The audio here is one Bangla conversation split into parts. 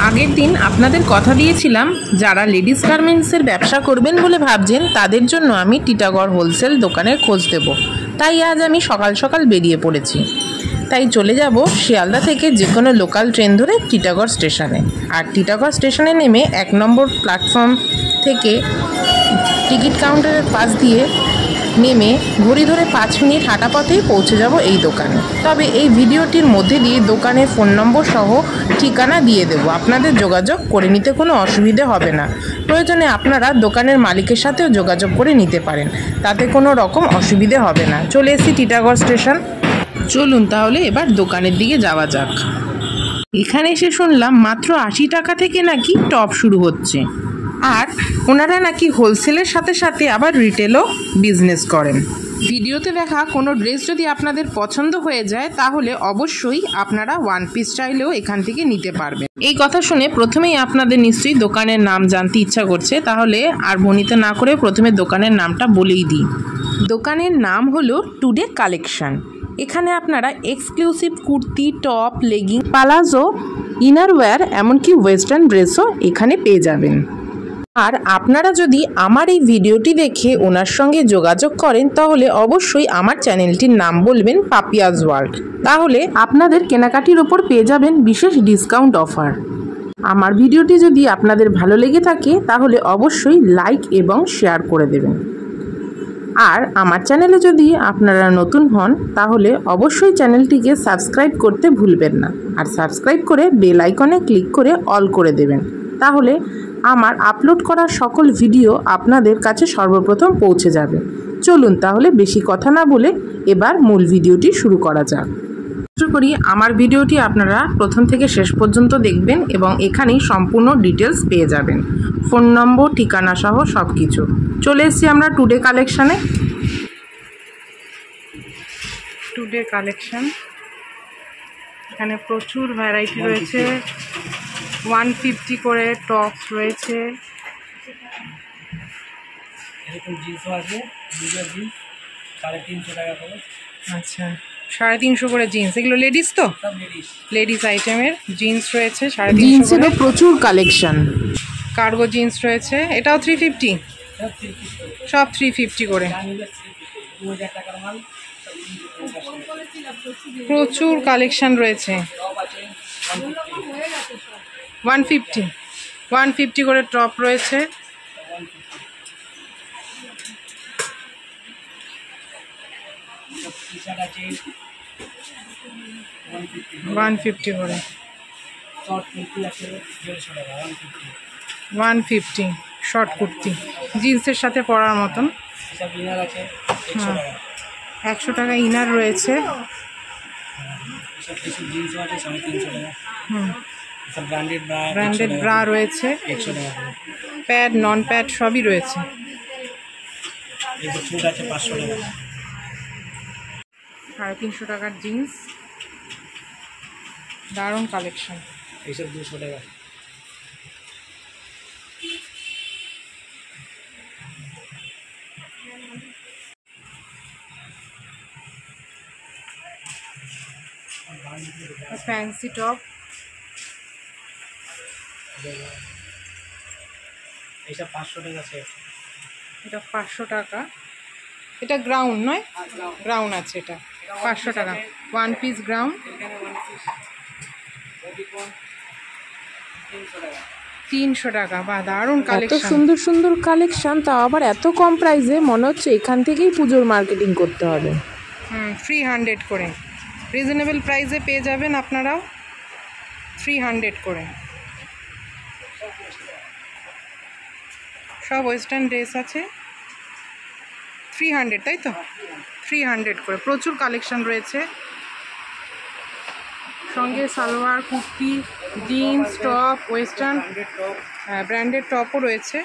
আগের দিন আপনাদের কথা দিয়েছিলাম যারা লেডিস গার্মেন্টসের ব্যবসা করবেন বলে ভাবছেন তাদের জন্য আমি টিটাগড় হোলসেল দোকানের খোঁজ দেব। তাই আজ আমি সকাল সকাল বেরিয়ে পড়েছি। তাই চলে যাব শিয়ালদা থেকে যে কোনো লোকাল ট্রেন ধরে টিটাগড় স্টেশনে। আর টিটাগড় স্টেশনে নেমে 1 নম্বর প্ল্যাটফর্ম থেকে টিকিট কাউন্টারের পাশ দিয়ে নেমে ঘড়ি ধরে 5 মিনিট হাঁটা পথেই পৌঁছে যাব এই দোকানে। তবে এই ভিডিওটির মধ্যে দিয়ে দোকানের ফোন নম্বর সহ ঠিকানা দিয়ে দেব, আপনাদের যোগাযোগ করে নিতে কোনো অসুবিধে হবে না। প্রয়োজনে আপনারা দোকানের মালিকের সাথেও যোগাযোগ করে নিতে পারেন, তাতে কোনো রকম অসুবিধে হবে না। চলে এসেছি টিটাগড় স্টেশন, চলুন তাহলে এবার দোকানের দিকে যাওয়া যাক। এখানে এসে শুনলাম মাত্র 80 টাকা থেকে নাকি টপ শুরু হচ্ছে, আর ওনারা নাকি হোলসেলের সাথে সাথে আবার রিটেলও বিজনেস করেন। ভিডিওতে দেখা কোনো ড্রেস যদি আপনাদের পছন্দ হয়ে যায় তাহলে অবশ্যই আপনারা 1 পিস চাইলেও এখান থেকে নিতে পারবেন। এই কথা শুনে প্রথমেই আপনাদের নিশ্চয়ই দোকানের নাম জানতে ইচ্ছা করছে, তাহলে আর ভনিতা না করে প্রথমে দোকানের নামটা বলেই দিই। দোকানের নাম হলো টুডে কালেকশন। এখানে আপনারা exclusive kurti, top, lagging, palazzo, innerwear, এমনকি ওয়েস্টার্ন ড্রেসও এখানে পেয়ে যাবেন। আর আপনারা যদি আমার এই ভিডিওটি দেখে ওনার সঙ্গে যোগাযোগ করেন তাহলে অবশ্যই আমার চ্যানেলটির নাম বলবেন পাপিয়াজ ওয়ার্ল্ড, তাহলে আপনাদের কেনাকাটির ওপর পেয়ে যাবেন বিশেষ ডিসকাউন্ট অফার। আমার ভিডিওটি যদি আপনাদের ভালো লেগে থাকে তাহলে অবশ্যই লাইক এবং শেয়ার করে দেবেন। আর আমার চ্যানেলে যদি আপনারা নতুন হন তাহলে অবশ্যই চ্যানেলটিকে সাবস্ক্রাইব করতে ভুলবেন না, আর সাবস্ক্রাইব করে বেল আইকনে ক্লিক করে অল করে দেবেন, তাহলে আমার আপলোড করা সকল ভিডিও আপনাদের কাছে সর্বপ্রথম পৌঁছে যাবে। চলুন তাহলে বেশি কথা না বলে এবার মূল ভিডিওটি শুরু করা যাক। আশা করি আমার ভিডিওটি আপনারা প্রথম থেকে শেষ পর্যন্ত দেখবেন এবং এখানেই সম্পূর্ণ ডিটেলস পেয়ে যাবেন, ফোন নম্বর, ঠিকানা সহ সব কিছু। চলে এসেছি আমরা টুডে কালেকশানে। টুডে কালেকশন, এখানে প্রচুর ভ্যারাইটি রয়েছে। 150 করে টপস রয়েছে। এরকম জিন্সও আছে, মিডিয়াম জিন্স 350 টাকা করে। আচ্ছা, 350 করে জিন্স। এগুলো লেডিস তো? সব লেডিস, লেডিস আইটেমের জিন্স রয়েছে 350 করে। প্রচুর কালেকশন। কার্গো জিন্স রয়েছে, এটাও 350, সব 350 করে। প্রচুর কালেকশন রয়েছে। 150 করে টপ রয়েছে। $150 করে। 150 শর্ট কুর্তি জিন্সের সাথে পরার মতন। 100 টাকা ইনার রয়েছে। ব্র্যান্ডেড ব্রা রয়েছে, প্যাড, নন প্যাড সবই রয়েছে। 350 টাকার জিন্স, দারুণ কালেকশন। এইসব 200 টাকা। ফ্যান্সি টপ, এইসব 500 টাকা সেট। এটা 500 টাকা। এটা গ্রাউন্ড নয়, গ্রাউন্ড আছে, এটা 500 টাকা। 1 পিস গ্রাউন্ড 300 টাকা। বা দারুণ কালেকশন, এত সুন্দর সুন্দর কালেকশন, তাও আবার এত কম প্রাইসে। মনে হচ্ছে এখান থেকেই পুজোর মার্কেটিং করতে হবে। 300 করে রিজনেবল প্রাইসে পেয়ে যাবেন আপনারাও, 300 করে। সব ওয়েস্টার্ন ড্রেস আছে, 300, তাই তো? 300 করে। প্রচুর কালেকশন রয়েছে, সঙ্গে salwar, kurti, jeans, top, western, branded টপও রয়েছে।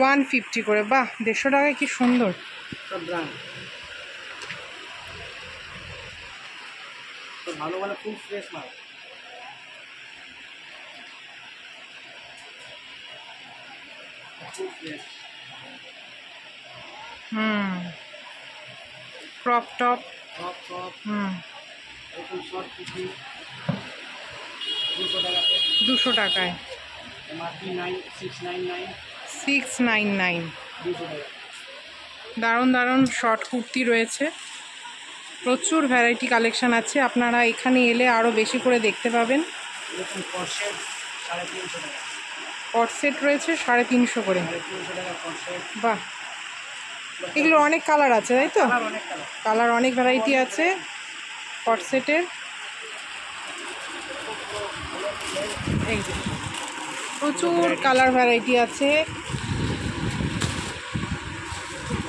150 করে। বাহ, 150 টাকায় কি সুন্দর। ভালো ভালো ফুল ফ্রেশ মাল। ক্রপ টপ, এরকম শর্ট কুর্তি 200 টাকাতে 200 টাকায়। মাত্র 699 699। 200 টাকা। দারুণ দারুণ শর্ট কুর্তি রয়েছে, প্রচুর ভ্যারাইটি কালেকশন আছে। আপনারা এখানে এলে আরও বেশি করে দেখতে পাবেন। এরকম কর্সেট 350 টাকা। কট সেট রয়েছে 350 করে। 350 টাকা কর্সেট। বাহ, এগুলো অনেক কালার আছে তাই তো? কালার অনেক কালার। কালার অনেক ভ্যারাইটি আছে কট সেটের। এই যে প্রচুর কালার ভ্যারাইটি আছে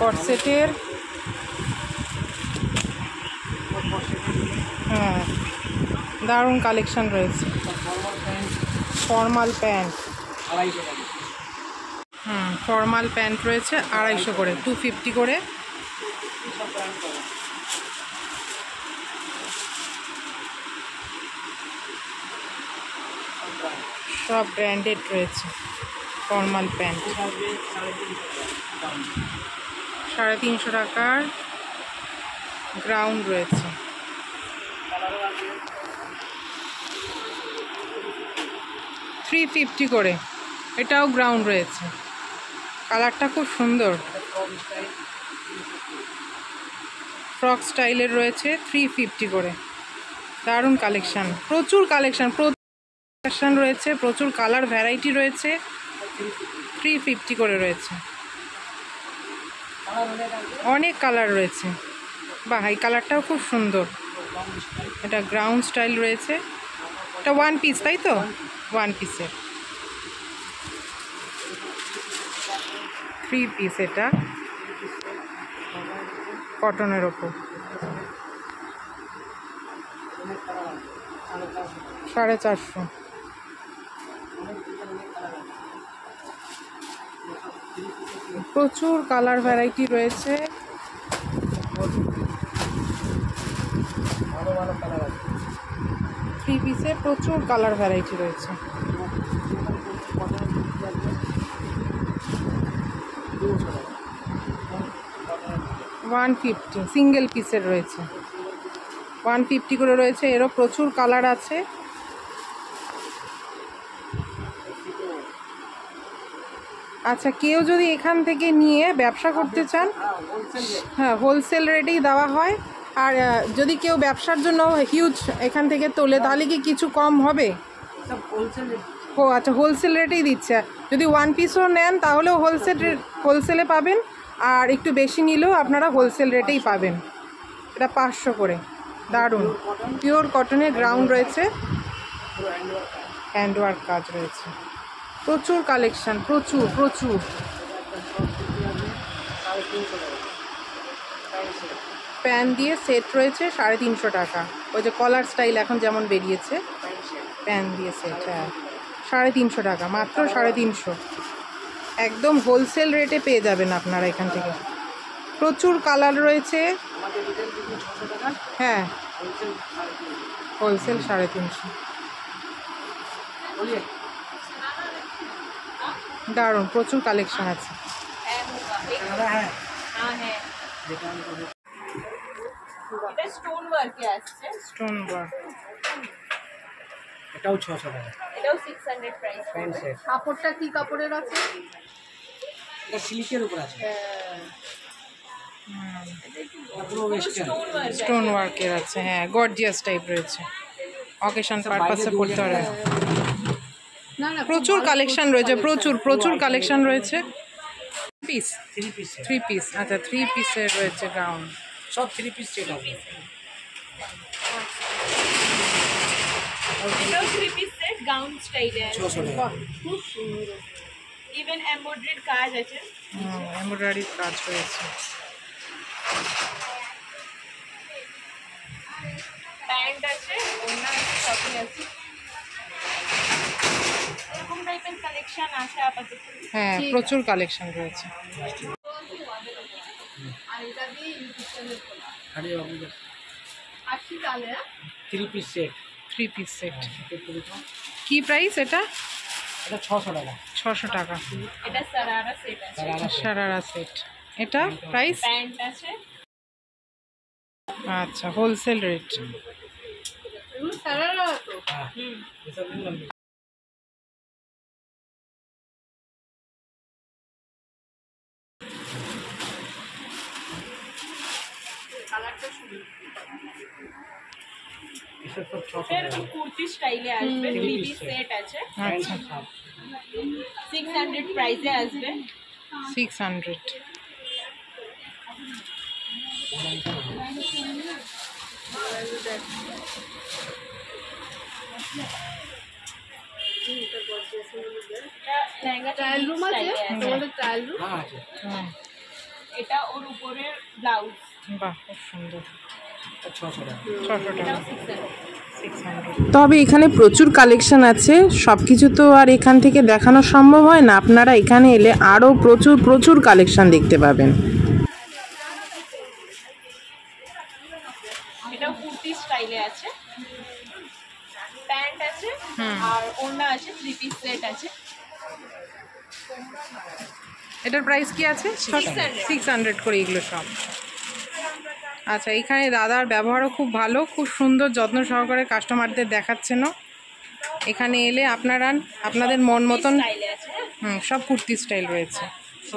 কট সেটের। হ্যাঁ, দারুণ কালেকশন রয়েছে। ফর্মাল প্যান্ট ফর্মাল প্যান্ট 250 টাকা। ফর্মাল প্যান্ট রয়েছে 250 করে, 250 করে। সব ব্র্যান্ড পাবেন। সব ব্র্যান্ডেড রয়েছে ফর্মাল প্যান্ট। 350 টাকার গ্রাউন্ড রয়েছে। 350 করে, এটাও গ্রাউন্ড রয়েছে। কালারটা খুব সুন্দর, ফ্রক স্টাইলের রয়েছে 350 করে। দারুণ কালেকশান, প্রচুর কালেকশান রয়েছে, প্রচুর কালার ভ্যারাইটি রয়েছে। 350 করে রয়েছে, অনেক কালার রয়েছে। বাহ, এই কালারটাও খুব সুন্দর। এটা গ্রাউন্ড স্টাইল রয়েছে। এটা 1 পিস তাই তো? 1 পিসের 3 পিস। এটা কটনের ওপর 450। প্রচুর কালার ভ্যারাইটি রয়েছে। ভালো ভালো কালার আছে। 3 পিসে প্রচুর কালার ভ্যারাইটি রয়েছে। 150 সিঙ্গেল পিসের রয়েছে, 150 করে রয়েছে। এরও প্রচুর কালার আছে। আচ্ছা, কেউ যদি এখান থেকে নিয়ে ব্যবসা করতে চান, হ্যাঁ হোলসেল রেটেই দেওয়া হয়। আর যদি কেউ ব্যবসার জন্য হিউজ এখান থেকে তোলে তাহলে কি কিছু কম হবে? ও আচ্ছা, হোলসেল রেটেই দিচ্ছে। যদি 1 পিসও নেন তাহলেও হোলসেলে পাবেন, আর একটু বেশি নিলেও আপনারা হোলসেল রেটেই পাবেন। এটা 500 করে। দারুণ পিওর কটনের গ্রাউন্ড রয়েছে, হ্যান্ডওয়ার্ক কাজ রয়েছে। প্রচুর কালেকশন, প্রচুর প্রচুর। প্যান দিয়ে সেট রয়েছে 350 টাকা। ওই যে কলার স্টাইল এখন যেমন বেরিয়েছে, প্যান দিয়ে সেট। হ্যাঁ, 350 টাকা, মাত্র 350। একদম হোলসেল রেটে পেয়ে যাবেন আপনারা এখান থেকে। প্রচুর কালার রয়েছে। হ্যাঁ, হোলসেল 350। দারুণ, প্রচুর কালেকশন আছে। স্টোন ওয়ার্কে আসছে, স্টোন ওয়ার্ক। এটাও 600 টাকা। এটাও 600 প্রাইস। Pant set. কাপড়টা কি কাপড়ের আছে? এটা সিল্কের উপর আছে। পুরো ওয়েস্টার্ন স্টোন ওয়ার্কের আছে। হ্যাঁ, গর্জিয়াস টাইপ রয়েছে, অকেশন পারপাসে পড়তে পারবে। না না, প্রচুর কালেকশন রয়েছে, প্রচুর প্রচুর কালেকশন রয়েছে। Piece 3 piece. 3 পিস, আচ্ছা 3 পিসের রয়েছে গাউন। সব 3 পিস সেট হবে। এটাও 3 পিস সেট গাউন স্টাইলে আছে। 600 টাকা। খুব সুন্দর, ইভেন এমব্রয়ডারিড কাজ আছে। এমব্রয়ডারির কাজ রয়েছে। প্যান্ট আছে, ওড়না আছে, সবই আছে। এরকম টাইপের কালেকশন আছে আপাতত। হ্যাঁ, প্রচুর কালেকশন রয়েছে। আর এটা দিয়ে ইউটিউব চ্যানেল খোলা। আরে বাবু 80 টাকা। 3 পিস সেট। 3 piece set. কি প্রাইস এটা? এটা 600 টাকা। 600 টাকা। এটা সারারা সেট আছে। সারারা সেট। এটা প্রাইস? প্যান্ট আছে। আচ্ছা, হোলসেল রেট। এগুলো সারারা তো हाँ ये सब भी लंबी ये सब 600 এরকম কুর্তি স্টাইলে আসবে, 3 পিস সেট আছে, আচ্ছা 600 প্রাইসে আসবে। 600। লেহেঙ্গা ট্রায়াল রুম আছে তোমাদের, ট্রায়াল রুম। हाँ আছে এটা ওর উপরে ব্লাউজ, বাহ খুব সুন্দর। 600 টাকা 600 টাকা। এটাও 600। তবে এখানে প্রচুর কালেকশন আছে, সব কিছু তো আর এখান থেকে দেখানো সম্ভব হয় না। আপনারা এখানে এলে আরও প্রচুর প্রচুর কালেকশন দেখতে পাবেন। এটাও কুর্তি স্টাইলে আছে, প্যান্ট আছে আর ওড়না আছে, 3 পিস সেট আছে। এটার প্রাইস কি আছে? 600 করে এগুলো সব। আচ্ছা, এখানে দাদার ব্যবহারও খুব ভালো, খুব সুন্দর যত্ন সহকারে কাস্টমারদের দেখাচ্ছেনও। এখানে এলে আপনারা আপনাদের মন মতন স্টাইলে আছে, সব কুর্তি স্টাইল রয়েছে।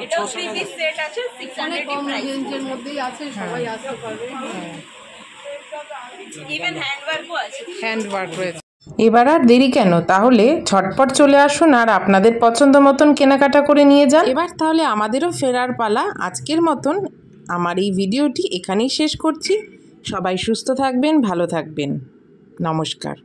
এটাও 3 পিস সেট আছে, 600 প্রাইস। মধ্যেই আছে, সবাই আসতে পারবে। ইভেন হ্যান্ডওয়ার্কও আছে। হ্যান্ড ওয়ার্ক রয়েছে। এবার আর দেরি কেন, তাহলে ঝটপট চলে আসুন আর আপনাদের পছন্দ মতন কেনাকাটা করে নিয়ে যান। এবার তাহলে আমাদেরও ফেরার পালা। আজকের মতন আমার এই ভিডিওটি এখানেই শেষ করছি। সবাই সুস্থ থাকবেন, ভালো থাকবেন। নমস্কার।